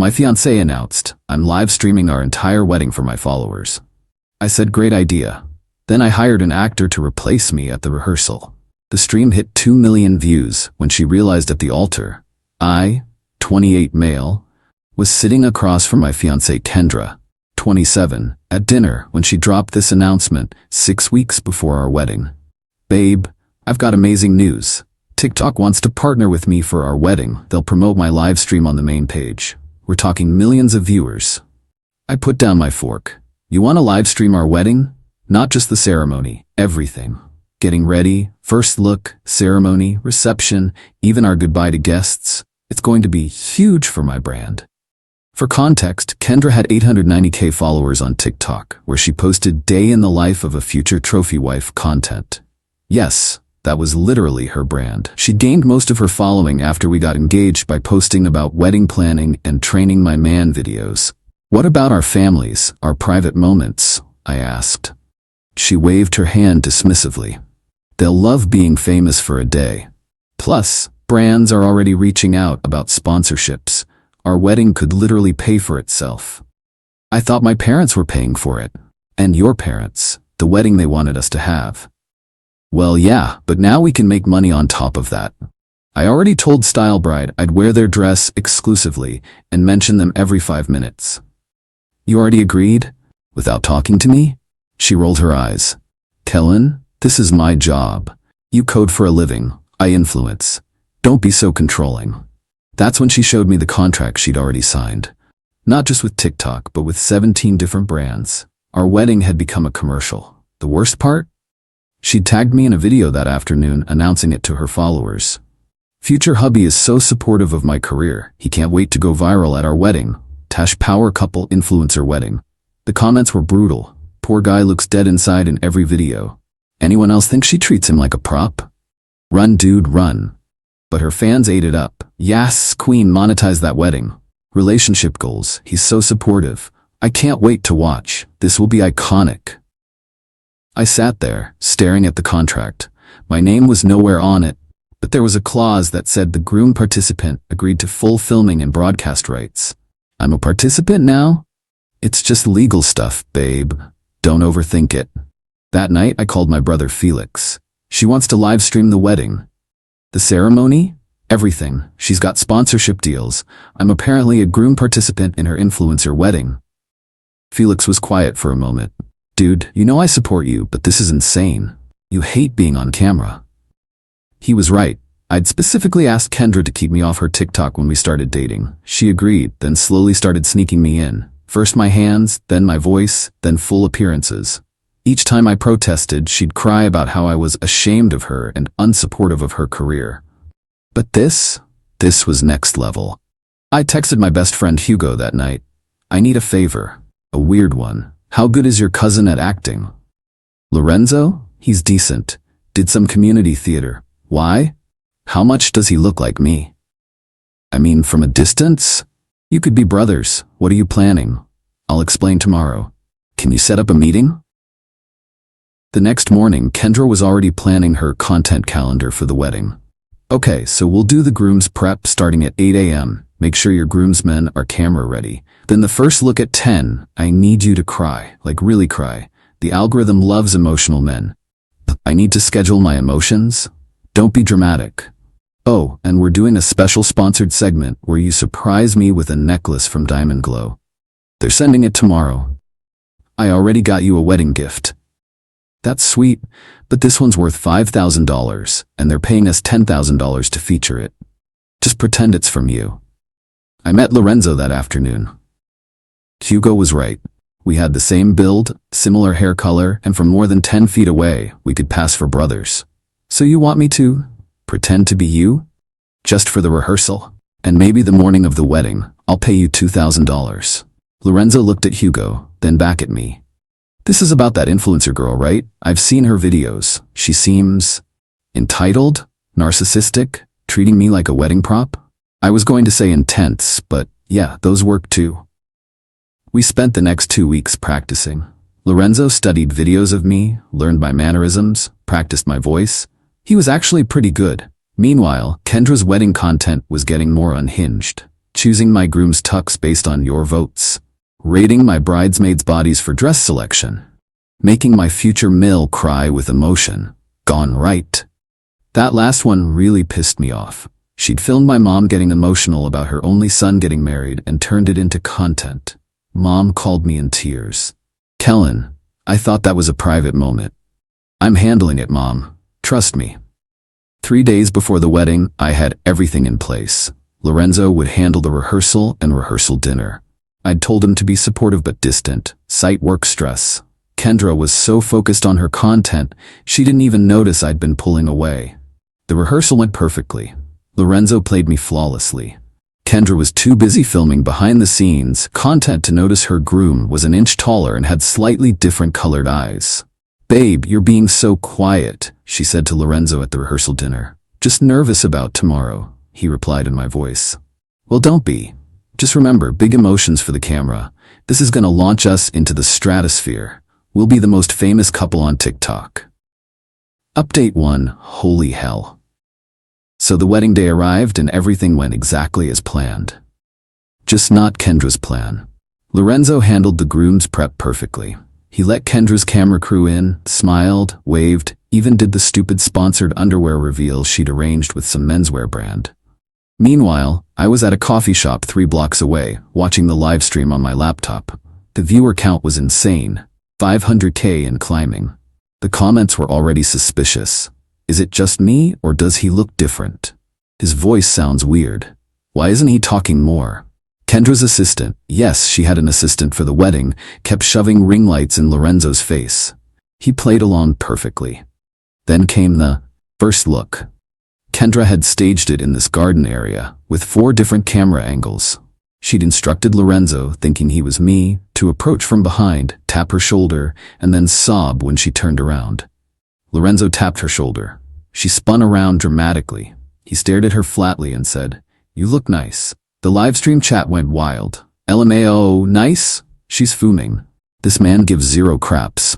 My fiancé announced, I'm live streaming our entire wedding for my followers. I said, great idea. Then I hired an actor to replace me at the rehearsal. The stream hit 2 million views when she realized at the altar, I, 28 male, was sitting across from my fiancé Kendra, 27, at dinner when she dropped this announcement 6 weeks before our wedding. Babe, I've got amazing news. TikTok wants to partner with me for our wedding. They'll promote my live stream on the main page. We're talking millions of viewers. I put down my fork. You want to live stream our wedding? Not just the ceremony, everything. Getting ready, first look, ceremony, reception, even our goodbye to guests. It's going to be huge for my brand. For context, Kendra had 890K followers on TikTok, where she posted day in the life of a future trophy wife content. Yes, that was literally her brand. She gained most of her following after we got engaged by posting about wedding planning and training my man videos. What about our families, our private moments? I asked. She waved her hand dismissively. They'll love being famous for a day. Plus, brands are already reaching out about sponsorships. Our wedding could literally pay for itself. I thought my parents were paying for it. And your parents, the wedding they wanted us to have. Well, yeah, but now we can make money on top of that. I already told Style Bride I'd wear their dress exclusively and mention them every 5 minutes. You already agreed? Without talking to me? She rolled her eyes. Kellen, this is my job. You code for a living. I influence. Don't be so controlling. That's when she showed me the contract she'd already signed. Not just with TikTok, but with 17 different brands. Our wedding had become a commercial. The worst part? She'd tagged me in a video that afternoon announcing it to her followers. Future hubby is so supportive of my career, he can't wait to go viral at our wedding. # power couple influencer wedding. The comments were brutal. Poor guy looks dead inside in every video. Anyone else think she treats him like a prop? Run dude, run. But her fans ate it up. Yes, queen, monetize that wedding. Relationship goals, he's so supportive. I can't wait to watch. This will be iconic. I sat there, staring at the contract. My name was nowhere on it, but there was a clause that said the groom participant agreed to full filming and broadcast rights. I'm a participant now? It's just legal stuff, babe. Don't overthink it. That night, I called my brother Felix. She wants to live stream the wedding. The ceremony? Everything. She's got sponsorship deals. I'm apparently a groom participant in her influencer wedding. Felix was quiet for a moment. Dude, you know I support you, but this is insane. You hate being on camera. He was right. I'd specifically asked Kendra to keep me off her TikTok when we started dating. She agreed, then slowly started sneaking me in. First my hands, then my voice, then full appearances. Each time I protested, she'd cry about how I was ashamed of her and unsupportive of her career. But this was next level. I texted my best friend Hugo that night. I need a favor. A weird one. How good is your cousin at acting? Lorenzo? He's decent. Did some community theater. Why? How much does he look like me? I mean, from a distance? You could be brothers. What are you planning? I'll explain tomorrow. Can you set up a meeting? The next morning, Kendra was already planning her content calendar for the wedding. Okay, so we'll do the groom's prep starting at 8 a.m. Make sure your groomsmen are camera ready. Then the first look at 10. I need you to cry, like really cry. The algorithm loves emotional men. I need to schedule my emotions. Don't be dramatic. Oh, and we're doing a special sponsored segment where you surprise me with a necklace from Diamond Glow. They're sending it tomorrow. I already got you a wedding gift. That's sweet, but this one's worth $5,000, and they're paying us $10,000 to feature it. Just pretend it's from you. I met Lorenzo that afternoon. Hugo was right. We had the same build, similar hair color, and from more than 10 feet away, we could pass for brothers. So you want me to pretend to be you? Just for the rehearsal? And maybe the morning of the wedding, I'll pay you $2,000. Lorenzo looked at Hugo, then back at me. This is about that influencer girl, right? I've seen her videos. She seems entitled, narcissistic, treating me like a wedding prop. I was going to say intense, but yeah, those work too. We spent the next 2 weeks practicing. Lorenzo studied videos of me, learned my mannerisms, practiced my voice. He was actually pretty good. Meanwhile, Kendra's wedding content was getting more unhinged. choosing my groom's tux based on your votes, rating my bridesmaids' bodies for dress selection, making my future mill cry with emotion. Gone right. That last one really pissed me off. She'd filmed my mom getting emotional about her only son getting married and turned it into content. Mom called me in tears. Kellen, I thought that was a private moment. I'm handling it, Mom. Trust me. 3 days before the wedding, I had everything in place. Lorenzo would handle the rehearsal and rehearsal dinner. I'd told him to be supportive but distant, cite work stress. Kendra was so focused on her content, she didn't even notice I'd been pulling away. The rehearsal went perfectly. Lorenzo played me flawlessly. Kendra was too busy filming behind-the-scenes content to notice her groom was an inch taller and had slightly different colored eyes. Babe, you're being so quiet, she said to Lorenzo at the rehearsal dinner. Just nervous about tomorrow, he replied in my voice. Well, don't be. Just remember, big emotions for the camera. This is gonna launch us into the stratosphere. We'll be the most famous couple on TikTok. Update 1. Holy hell. So the wedding day arrived and everything went exactly as planned. Just not Kendra's plan. Lorenzo handled the groom's prep perfectly. He let Kendra's camera crew in, smiled, waved, even did the stupid sponsored underwear reveal she'd arranged with some menswear brand. Meanwhile, I was at a coffee shop 3 blocks away, watching the live stream on my laptop. The viewer count was insane. 500K and climbing. The comments were already suspicious. Is it just me, or does he look different? His voice sounds weird. Why isn't he talking more? Kendra's assistant, yes, she had an assistant for the wedding, kept shoving ring lights in Lorenzo's face. He played along perfectly. Then came the first look. Kendra had staged it in this garden area, with 4 different camera angles. She'd instructed Lorenzo, thinking he was me, to approach from behind, tap her shoulder, and then sob when she turned around. Lorenzo tapped her shoulder. She spun around dramatically. He stared at her flatly and said, "You look nice." The livestream chat went wild. LMAO, nice? She's fuming. This man gives 0 craps.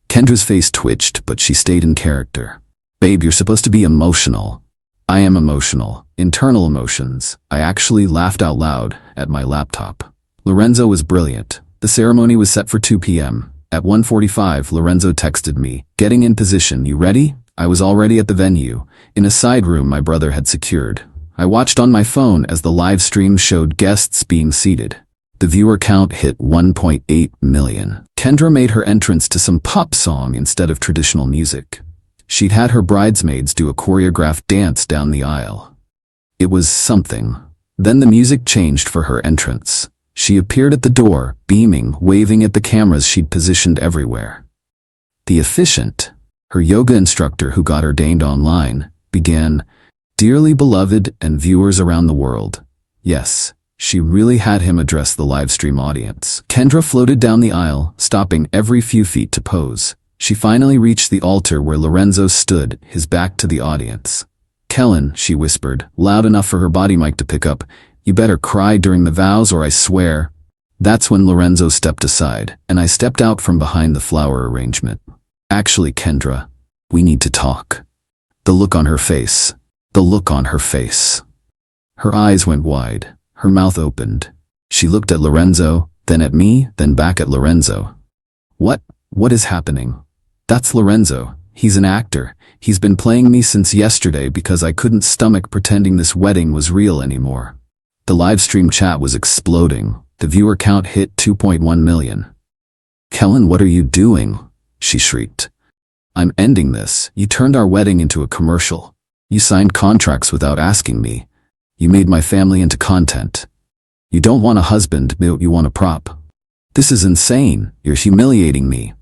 Kendra's face twitched, but she stayed in character. Babe, you're supposed to be emotional. I am emotional. Internal emotions. I actually laughed out loud at my laptop. Lorenzo was brilliant. The ceremony was set for 2 p.m. At 1:45, Lorenzo texted me, "Getting in position, you ready?" I was already at the venue, in a side room my brother had secured. I watched on my phone as the live stream showed guests being seated. The viewer count hit 1.8 million. Kendra made her entrance to some pop song instead of traditional music. She'd had her bridesmaids do a choreographed dance down the aisle. It was something. Then the music changed for her entrance. She appeared at the door, beaming, waving at the cameras she'd positioned everywhere. The officiant, her yoga instructor who got ordained online, began, "Dearly beloved and viewers around the world." Yes, she really had him address the livestream audience. Kendra floated down the aisle, stopping every few feet to pose. She finally reached the altar where Lorenzo stood, his back to the audience. "Kellen," she whispered, loud enough for her body mic to pick up, "you better cry during the vows or I swear." That's when Lorenzo stepped aside, and I stepped out from behind the flower arrangement. "Actually, Kendra, we need to talk." The look on her face. The look on her face. Her eyes went wide. Her mouth opened. She looked at Lorenzo, then at me, then back at Lorenzo. What is happening? That's Lorenzo. He's an actor. He's been playing me since yesterday because I couldn't stomach pretending this wedding was real anymore. The live stream chat was exploding. The viewer count hit 2.1 million. "Kellen, what are you doing?" she shrieked. "I'm ending this. You turned our wedding into a commercial. You signed contracts without asking me. You made my family into content. You don't want a husband, you want a prop. This is insane. You're humiliating me."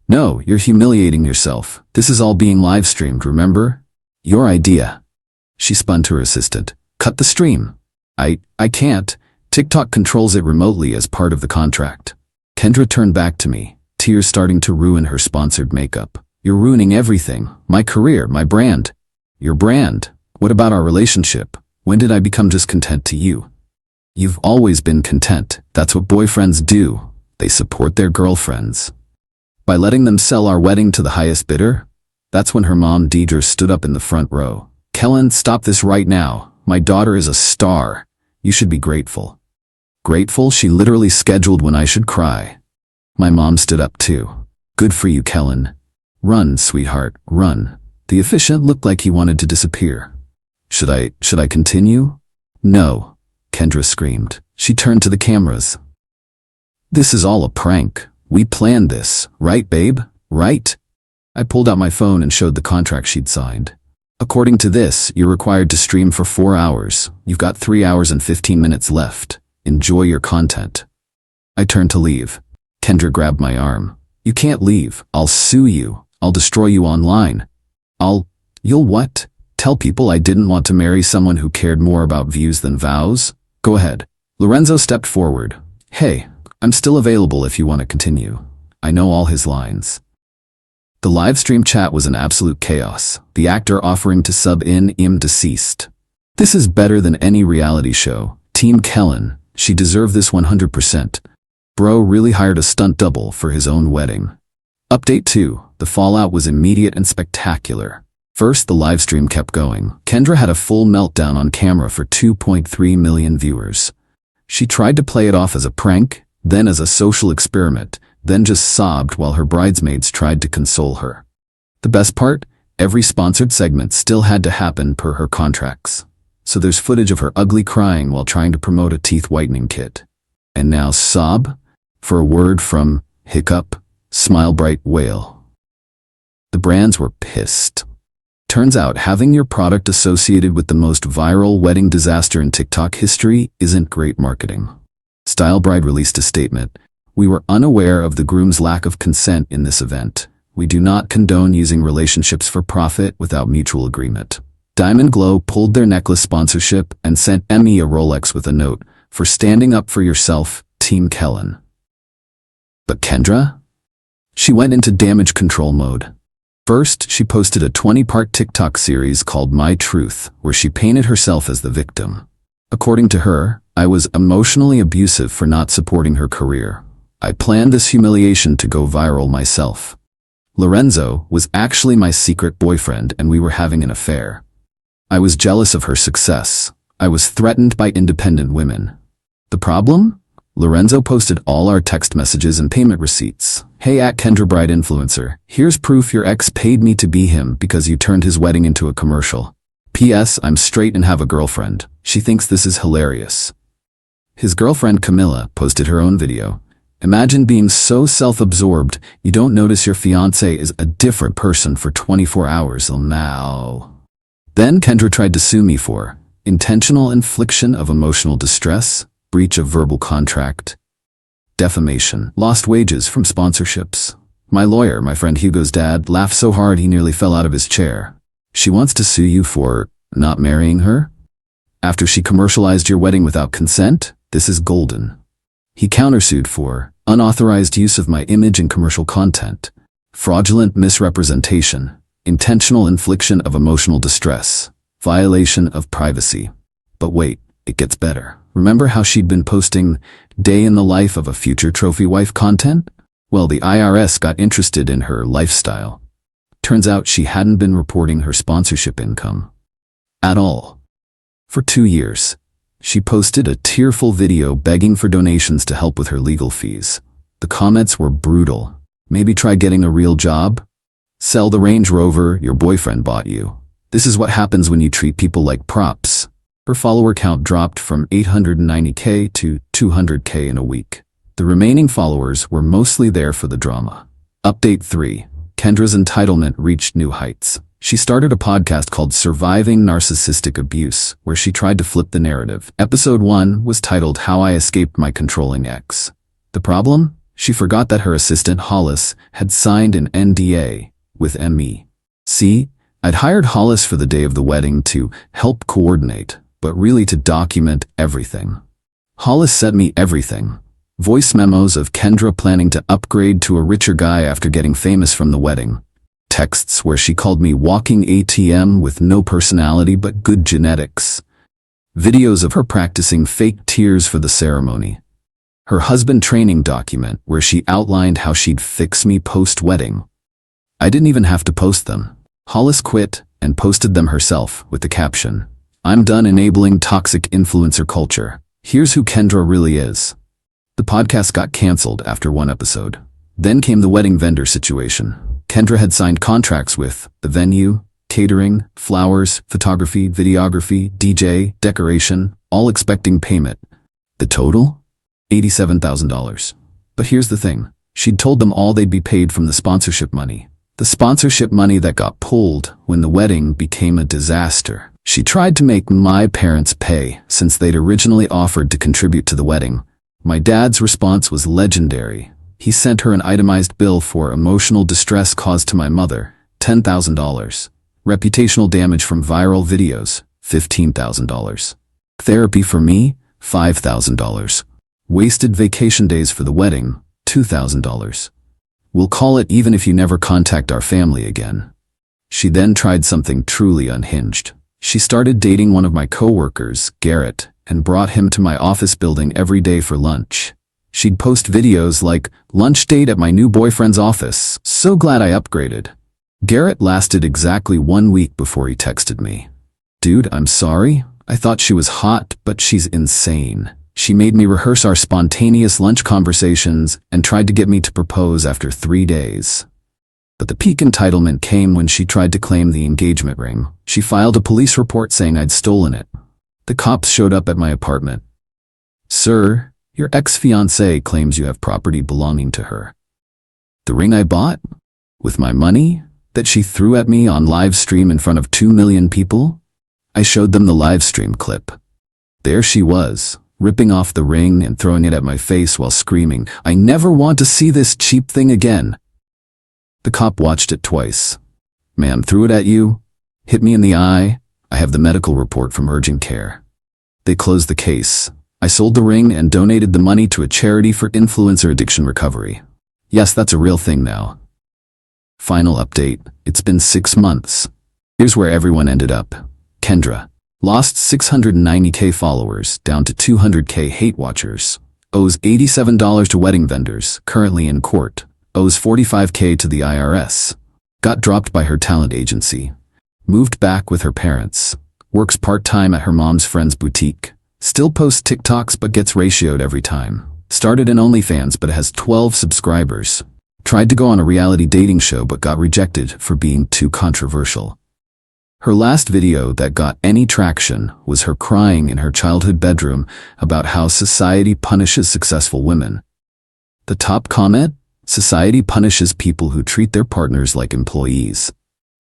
"No, you're humiliating yourself. This is all being live streamed, remember? Your idea." She spun to her assistant. "Cut the stream." I can't. TikTok controls it remotely as part of the contract." Kendra turned back to me, tears starting to ruin her sponsored makeup. "You're ruining everything. My career, my brand." "Your brand? What about our relationship? When did I become discontent to you?" "You've always been content. That's what boyfriends do. They support their girlfriends." "By letting them sell our wedding to the highest bidder?" That's when her mom Deidre stood up in the front row. "Kellen, stop this right now. My daughter is a star. You should be grateful. Grateful she literally scheduled when I should cry. My mom stood up too. Good for you, Kellen. Run, sweetheart, run. The officiant looked like he wanted to disappear. Should I continue? No, Kendra screamed. She turned to the cameras. This is all a prank. We planned this, right, babe? Right? I pulled out my phone and showed the contract she'd signed. According to this, you're required to stream for 4 hours. You've got 3 hours and 15 minutes left. Enjoy your content. I turned to leave. Kendra grabbed my arm. You can't leave. I'll sue you. I'll destroy you online. You'll what? Tell people I didn't want to marry someone who cared more about views than vows? Go ahead. Lorenzo stepped forward. Hey, I'm still available if you want to continue. I know all his lines. The live stream chat was an absolute chaos. The actor offering to sub in deceased. This is better than any reality show. Team Kellen. She deserved this 100%. Bro really hired a stunt double for his own wedding. Update 2. The fallout was immediate and spectacular. First, the livestream kept going. Kendra had a full meltdown on camera for 2.3 million viewers. She tried to play it off as a prank, then as a social experiment, then just sobbed while her bridesmaids tried to console her. The best part? Every sponsored segment still had to happen per her contracts. So there's footage of her ugly crying while trying to promote a teeth whitening kit. And now sob? For a word from hiccup, smile bright whale. The brands were pissed. Turns out having your product associated with the most viral wedding disaster in TikTok history isn't great marketing. Style Bride released a statement. We were unaware of the groom's lack of consent in this event. We do not condone using relationships for profit without mutual agreement. Diamond Glow pulled their necklace sponsorship and sent Emmy a Rolex with a note, for standing up for yourself, Team Kellen. But Kendra? She went into damage control mode. First, she posted a 20-part TikTok series called My Truth, where she painted herself as the victim. According to her, I was emotionally abusive for not supporting her career. I planned this humiliation to go viral myself. Lorenzo was actually my secret boyfriend and we were having an affair. I was jealous of her success. I was threatened by independent women. The problem? Lorenzo posted all our text messages and payment receipts. Hey @Kendra Bride Influencer, here's proof your ex paid me to be him because you turned his wedding into a commercial. P.S. I'm straight and have a girlfriend. She thinks this is hilarious. His girlfriend Camilla posted her own video. Imagine being so self-absorbed you don't notice your fiancé is a different person for 24 hours. Now. Then Kendra tried to sue me for intentional infliction of emotional distress, breach of verbal contract, defamation, lost wages from sponsorships. My lawyer, my friend Hugo's dad, laughed so hard he nearly fell out of his chair. She wants to sue you for not marrying her? After she commercialized your wedding without consent? This is golden. He countersued for unauthorized use of my image in commercial content, fraudulent misrepresentation, intentional infliction of emotional distress, violation of privacy. But wait, it gets better. Remember how she'd been posting day in the life of a future trophy wife content? Well, the IRS got interested in her lifestyle. Turns out she hadn't been reporting her sponsorship income at all. For 2 years, she posted a tearful video begging for donations to help with her legal fees. The comments were brutal. Maybe try getting a real job? Sell the Range Rover your boyfriend bought you. This is what happens when you treat people like props. Her follower count dropped from 890K to 200K in a week. The remaining followers were mostly there for the drama. Update 3. Kendra's entitlement reached new heights. She started a podcast called Surviving Narcissistic Abuse, where she tried to flip the narrative. Episode 1 was titled How I Escaped My Controlling Ex. The problem? She forgot that her assistant Hollis had signed an NDA with ME. See, I'd hired Hollis for the day of the wedding to help coordinate, but really to document everything. Hollis sent me everything. Voice memos of Kendra planning to upgrade to a richer guy after getting famous from the wedding. Texts where she called me walking ATM with no personality but good genetics. Videos of her practicing fake tears for the ceremony. Her husband training document where she outlined how she'd fix me post-wedding. I didn't even have to post them. Hollis quit and posted them herself with the caption, I'm done enabling toxic influencer culture. Here's who Kendra really is. The podcast got canceled after one episode. Then came the wedding vendor situation. Kendra had signed contracts with the venue, catering, flowers, photography, videography, DJ, decoration, all expecting payment. The total? $87,000. But here's the thing. She'd told them all they'd be paid from the sponsorship money. The sponsorship money that got pulled when the wedding became a disaster. She tried to make my parents pay since they'd originally offered to contribute to the wedding. My dad's response was legendary. He sent her an itemized bill for emotional distress caused to my mother, $10,000. Reputational damage from viral videos, $15,000. Therapy for me, $5,000. Wasted vacation days for the wedding, $2,000. We'll call it even if you never contact our family again. She then tried something truly unhinged. She started dating one of my coworkers, Garrett, and brought him to my office building every day for lunch. She'd post videos like, lunch date at my new boyfriend's office, so glad I upgraded. Garrett lasted exactly 1 week before he texted me. Dude, I'm sorry. I thought she was hot, but she's insane. She made me rehearse our spontaneous lunch conversations and tried to get me to propose after 3 days. But the peak entitlement came when she tried to claim the engagement ring. She filed a police report saying I'd stolen it. The cops showed up at my apartment. Sir, your ex-fiancée claims you have property belonging to her. The ring I bought? With my money? That she threw at me on live stream in front of 2 million people? I showed them the live stream clip. There she was, ripping off the ring and throwing it at my face while screaming, I never want to see this cheap thing again. The cop watched it twice. Ma'am threw it at you? Hit me in the eye? I have the medical report from urgent care. They closed the case. I sold the ring and donated the money to a charity for influencer addiction recovery. Yes, that's a real thing now. Final update. It's been 6 months. Here's where everyone ended up. Kendra. Lost 690K followers, down to 200K hate watchers. Owes $87 to wedding vendors, currently in court. Owes $45K to the IRS. Got dropped by her talent agency. Moved back with her parents. Works part-time at her mom's friend's boutique. Still posts TikToks but gets ratioed every time. Started an OnlyFans but has 12 subscribers. Tried to go on a reality dating show but got rejected for being too controversial. Her last video that got any traction was her crying in her childhood bedroom about how society punishes successful women. The top comment? Society punishes people who treat their partners like employees.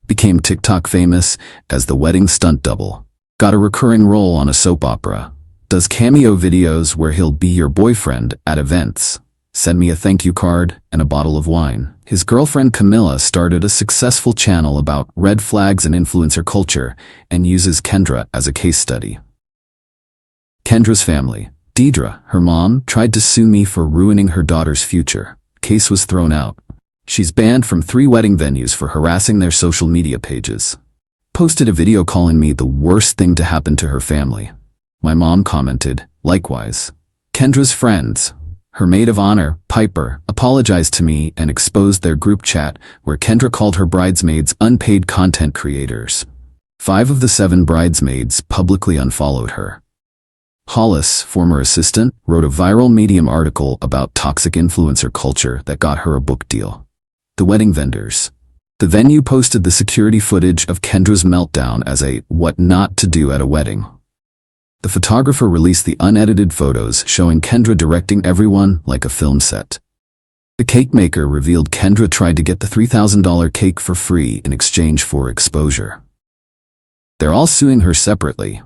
Became TikTok famous as the wedding stunt double. Got a recurring role on a soap opera. Does cameo videos where he'll be your boyfriend at events. Send me a thank you card and a bottle of wine. His girlfriend Camilla started a successful channel about red flags and influencer culture and uses Kendra as a case study. Kendra's family. Deidre, her mom, tried to sue me for ruining her daughter's future. Case was thrown out. She's banned from 3 wedding venues for harassing their social media pages. Posted a video calling me the worst thing to happen to her family. My mom commented, likewise. Kendra's friends, her maid of honor, Piper, apologized to me and exposed their group chat where Kendra called her bridesmaids unpaid content creators. 5 of the 7 bridesmaids publicly unfollowed her. Hollis, former assistant, wrote a viral Medium article about toxic influencer culture that got her a book deal. The wedding vendors. The venue posted the security footage of Kendra's meltdown as a what not to do at a wedding. The photographer released the unedited photos showing Kendra directing everyone like a film set. The cake maker revealed Kendra tried to get the $3,000 cake for free in exchange for exposure. They're all suing her separately.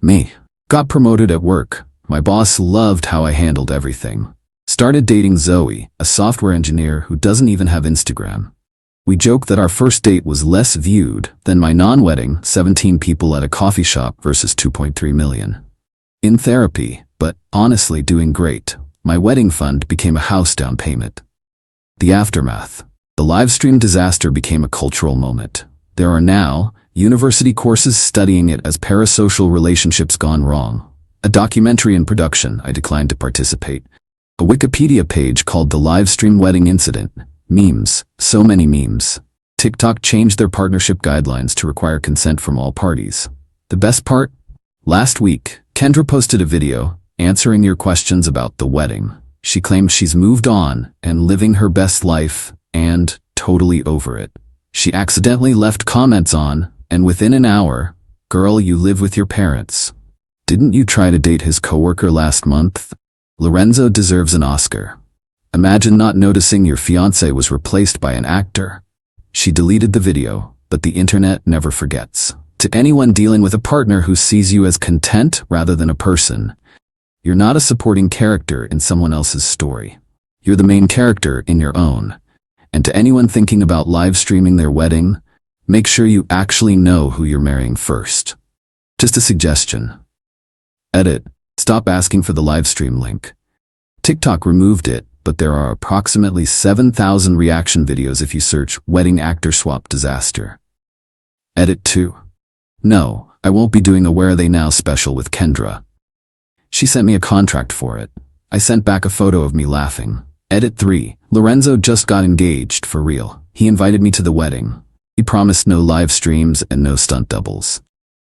Me. Got promoted at work. My boss loved how I handled everything. Started dating Zoe, a software engineer who doesn't even have Instagram. We joke that our first date was less viewed than my non-wedding 17 people at a coffee shop versus 2.3 million. In therapy, but honestly doing great. My wedding fund became a house down payment. The aftermath. The livestream disaster became a cultural moment. There are now university courses studying it as parasocial relationships gone wrong. A documentary in production, I declined to participate. A Wikipedia page called The Livestream Wedding Incident. Memes. So many memes. TikTok changed their partnership guidelines to require consent from all parties. The best part? Last week, Kendra posted a video answering your questions about the wedding. She claims she's moved on and living her best life and totally over it. She accidentally left comments on, and within an hour, "Girl, you live with your parents. Didn't you try to date his coworker last month? Lorenzo deserves an Oscar. Imagine not noticing your fiancé was replaced by an actor." She deleted the video, but the internet never forgets. To anyone dealing with a partner who sees you as content rather than a person, you're not a supporting character in someone else's story. You're the main character in your own. And to anyone thinking about live streaming their wedding, make sure you actually know who you're marrying first. Just a suggestion. Edit. Stop asking for the live stream link. TikTok removed it, but there are approximately 7,000 reaction videos if you search wedding actor swap disaster. Edit 2. No, I won't be doing a Where Are They Now special with Kendra. She sent me a contract for it. I sent back a photo of me laughing. Edit 3. Lorenzo just got engaged, for real. He invited me to the wedding. He promised no live streams and no stunt doubles.